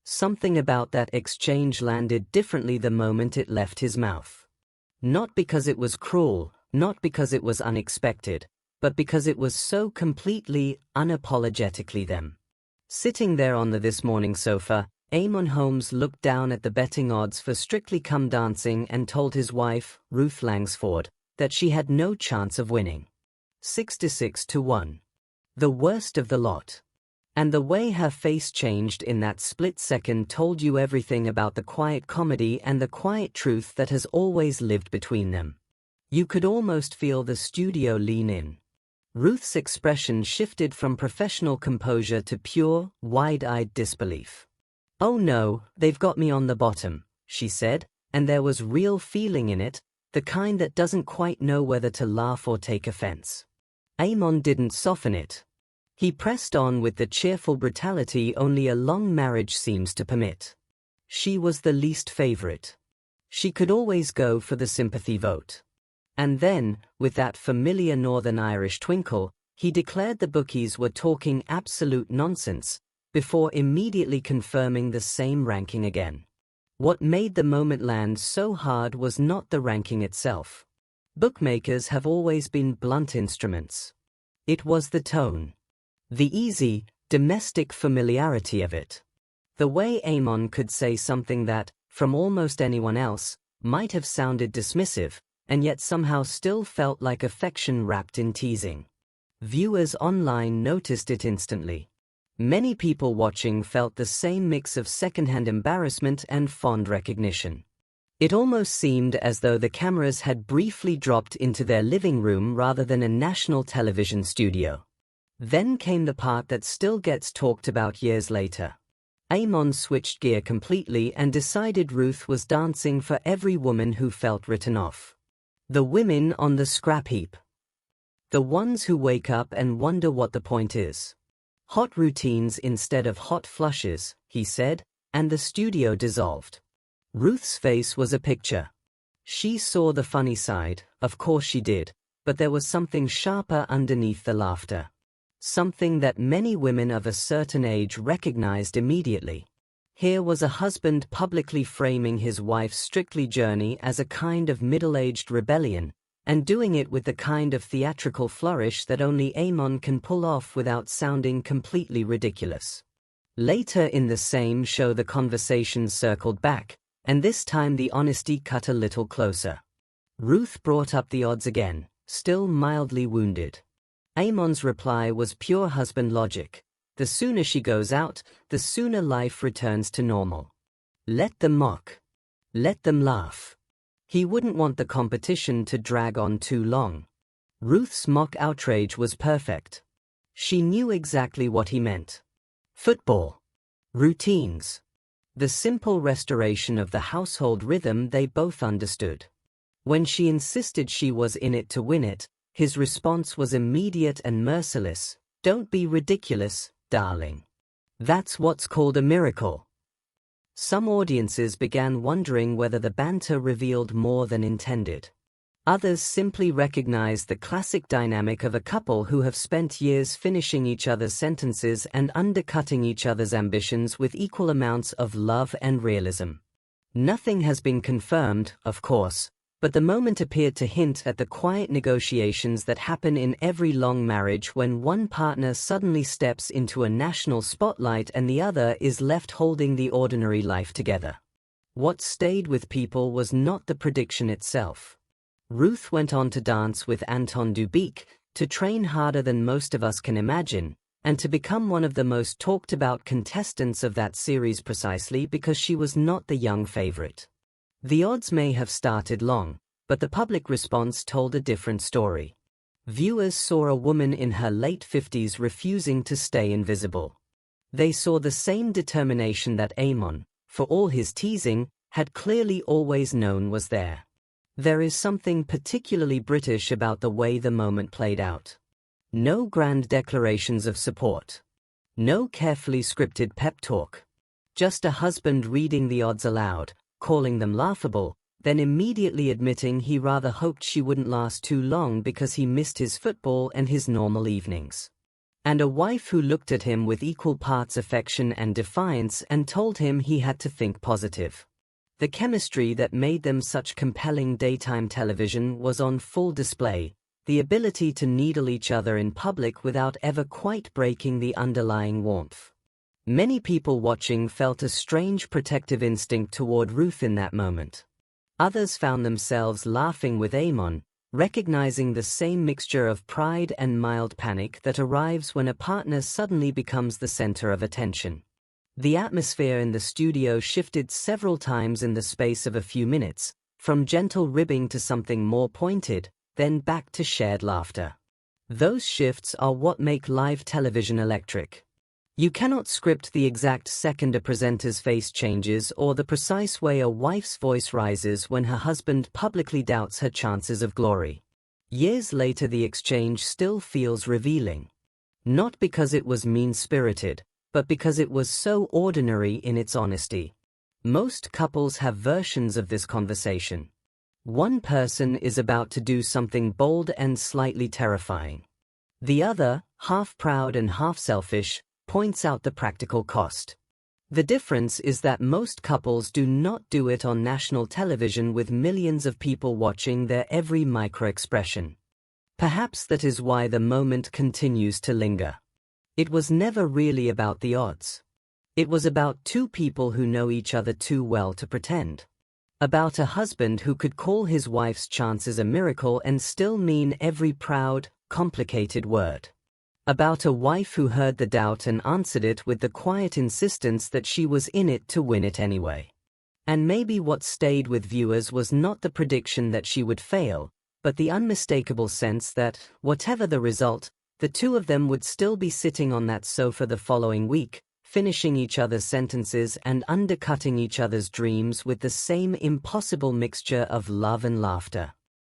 Something about that exchange landed differently the moment it left his mouth. Not because it was cruel, not because it was unexpected, but because it was so completely, unapologetically them. Sitting there on the This Morning sofa, Eamonn Holmes looked down at the betting odds for Strictly Come Dancing and told his wife, Ruth Langsford, that she had no chance of winning. 66-1. The worst of the lot. And the way her face changed in that split second told you everything about the quiet comedy and the quiet truth that has always lived between them. You could almost feel the studio lean in. Ruth's expression shifted from professional composure to pure, wide-eyed disbelief. "Oh no, they've got me on the bottom," she said, and there was real feeling in it, the kind that doesn't quite know whether to laugh or take offense. Eamonn didn't soften it. He pressed on with the cheerful brutality only a long marriage seems to permit. She was the least favorite. She could always go for the sympathy vote. And then, with that familiar Northern Irish twinkle, he declared the bookies were talking absolute nonsense, before immediately confirming the same ranking again. What made the moment land so hard was not the ranking itself. Bookmakers have always been blunt instruments. It was the tone. The easy, domestic familiarity of it. The way Eamonn could say something that, from almost anyone else, might have sounded dismissive, and yet somehow still felt like affection wrapped in teasing. Viewers online noticed it instantly. Many people watching felt the same mix of secondhand embarrassment and fond recognition. It almost seemed as though the cameras had briefly dropped into their living room rather than a national television studio. Then came the part that still gets talked about years later. Eamonn switched gear completely and decided Ruth was dancing for every woman who felt written off. The women on the scrap heap. The ones who wake up and wonder what the point is. Hot routines instead of hot flushes, he said, and the studio dissolved. Ruth's face was a picture. She saw the funny side, of course she did, but there was something sharper underneath the laughter. Something that many women of a certain age recognized immediately. Here was a husband publicly framing his wife's Strictly journey as a kind of middle-aged rebellion, and doing it with the kind of theatrical flourish that only Eamonn can pull off without sounding completely ridiculous. Later in the same show the conversation circled back, and this time the honesty cut a little closer. Ruth brought up the odds again, still mildly wounded. Eamonn's reply was pure husband logic. The sooner she goes out, the sooner life returns to normal. Let them mock. Let them laugh. He wouldn't want the competition to drag on too long. Ruth's mock outrage was perfect. She knew exactly what he meant. Football. Routines. The simple restoration of the household rhythm they both understood. When she insisted she was in it to win it, his response was immediate and merciless. "Don't be ridiculous, darling. That's what's called a miracle." Some audiences began wondering whether the banter revealed more than intended. Others simply recognized the classic dynamic of a couple who have spent years finishing each other's sentences and undercutting each other's ambitions with equal amounts of love and realism. Nothing has been confirmed, of course, but the moment appeared to hint at the quiet negotiations that happen in every long marriage when one partner suddenly steps into a national spotlight and the other is left holding the ordinary life together. What stayed with people was not the prediction itself. Ruth went on to dance with Anton Dubik, to train harder than most of us can imagine, and to become one of the most talked about contestants of that series precisely because she was not the young favorite. The odds may have started long, but the public response told a different story. Viewers saw a woman in her late 50s refusing to stay invisible. They saw the same determination that Eamonn, for all his teasing, had clearly always known was there. There is something particularly British about the way the moment played out. No grand declarations of support. No carefully scripted pep talk. Just a husband reading the odds aloud, calling them laughable, then immediately admitting he rather hoped she wouldn't last too long because he missed his football and his normal evenings. and a wife who looked at him with equal parts affection and defiance and told him he had to think positive. The chemistry that made them such compelling daytime television was on full display, the ability to needle each other in public without ever quite breaking the underlying warmth. Many people watching felt a strange protective instinct toward Ruth in that moment. Others found themselves laughing with Eamonn, recognizing the same mixture of pride and mild panic that arrives when a partner suddenly becomes the center of attention. The atmosphere in the studio shifted several times in the space of a few minutes, from gentle ribbing to something more pointed, then back to shared laughter. Those shifts are what make live television electric. You cannot script the exact second a presenter's face changes or the precise way a wife's voice rises when her husband publicly doubts her chances of glory. Years later, the exchange still feels revealing. Not because it was mean-spirited, but because it was so ordinary in its honesty. Most couples have versions of this conversation. One person is about to do something bold and slightly terrifying. The other, half proud and half selfish, points out the practical cost. The difference is that most couples do not do it on national television with millions of people watching their every micro-expression. Perhaps that is why the moment continues to linger. It was never really about the odds. It was about two people who know each other too well to pretend. About a husband who could call his wife's chances a miracle and still mean every proud, complicated word. About a wife who heard the doubt and answered it with the quiet insistence that she was in it to win it anyway. And maybe what stayed with viewers was not the prediction that she would fail, but the unmistakable sense that, whatever the result, the two of them would still be sitting on that sofa the following week, finishing each other's sentences and undercutting each other's dreams with the same impossible mixture of love and laughter.